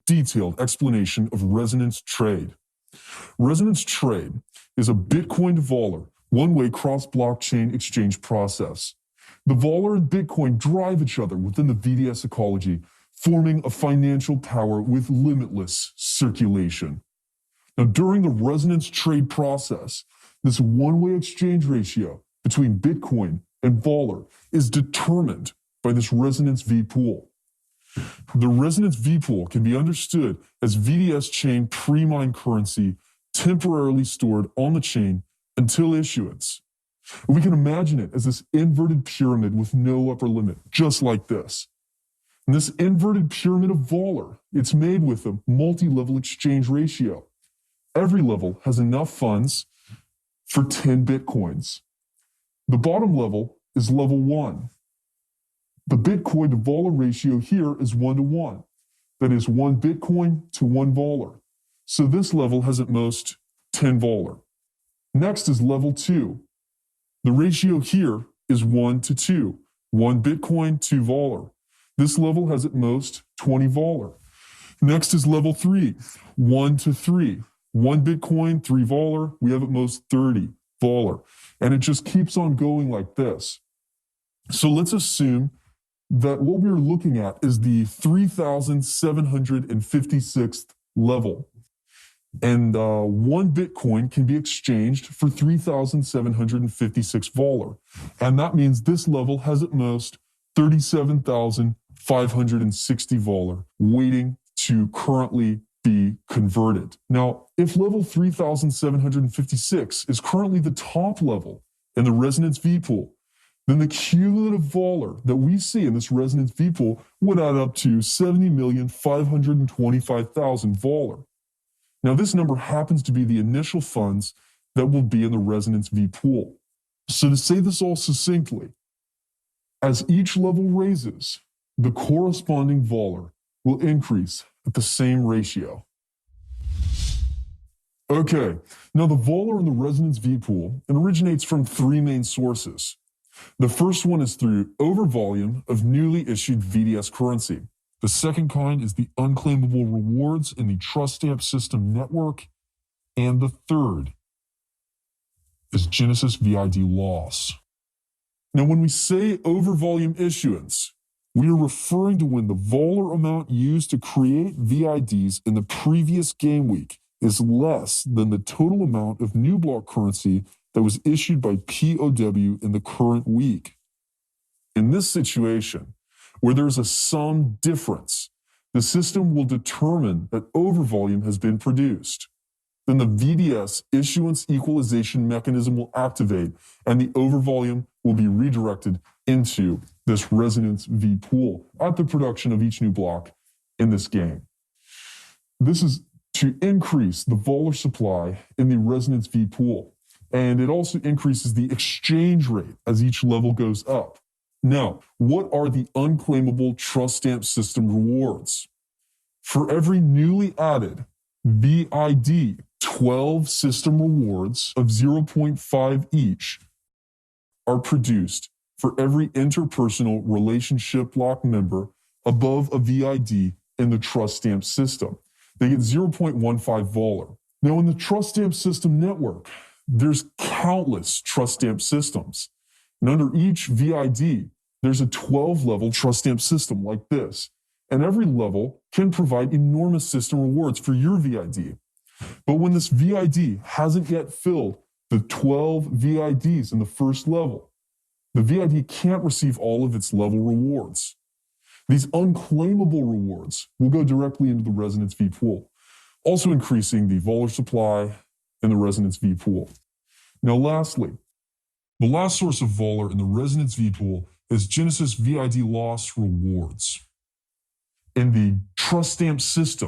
detailed explanation of resonance trade. Resonance trade is a Bitcoin to Voller, one-way cross-blockchain exchange process. The Voller and Bitcoin drive each other within the VDS ecology, forming a financial power with limitless circulation. Now, during the resonance trade process, this one-way exchange ratio between Bitcoin and Voller is determined by this resonance V pool. The resonance V pool can be understood as VDS chain pre-mined currency temporarily stored on the chain until issuance. We can imagine it as this inverted pyramid with no upper limit, just like this. And this inverted pyramid of Voller, it's made with a multi-level exchange ratio. Every level has enough funds for 10 Bitcoins. The bottom level is level 1. The Bitcoin to Voller ratio here is 1-to-1. That is 1 Bitcoin to 1 Voller. So this level has at most 10 Voller. Next is level 2. The ratio here is 1-to-2. 1 Bitcoin, 2 Voller. This level has at most 20 Voller. Next is level 3. 1-to-3. 1 Bitcoin, 3 Voller. We have at most 30 Voller. And it just keeps on going like this. So let's assume that what we're looking at is the 3,756th level. And 1 Bitcoin can be exchanged for 3,756 Voller. And that means this level has at most 37,560 Voller waiting to currently be converted. Now, if level 3,756 is currently the top level in the resonance V pool, then the cumulative Voller that we see in this resonance V pool would add up to 70,525,000 Voller. Now, this number happens to be the initial funds that will be in the resonance V pool. So to say this all succinctly, as each level raises, the corresponding Voller will increase at the same ratio. Okay, now the Voller in the resonance V pool originates from 3 main sources. The first one is through overvolume of newly issued VDS currency. The second kind is the unclaimable rewards in the trust stamp system network. And the third is Genesis VID loss. Now, when we say overvolume issuance, we are referring to when the Voller amount used to create VIDs in the previous game week is less than the total amount of new block currency that was issued by POW in the current week. In this situation, where there's a sum difference, the system will determine that overvolume has been produced. Then the VDS issuance equalization mechanism will activate and the overvolume will be redirected into this resonance V pool at the production of each new block in this game. This is to increase the Voller supply in the resonance V pool, and it also increases the exchange rate as each level goes up. Now, what are the unclaimable trust stamp system rewards? For every newly added VID, 12 system rewards of 0.5 each are produced for every interpersonal relationship block member above a VID in the trust stamp system. They get 0.15 Voller. Now, in the trust stamp system network, there's countless trust stamp systems. And under each VID, there's a 12-level trust stamp system like this. And every level can provide enormous system rewards for your VID. But when this VID hasn't yet filled the 12 VIDs in the first level, the VID can't receive all of its level rewards. These unclaimable rewards will go directly into the resonance V pool, also increasing the Voller supply in the resonance V pool. Now, lastly, the last source of Voller in the resonance V pool is Genesis VID loss rewards. In the trust stamp system,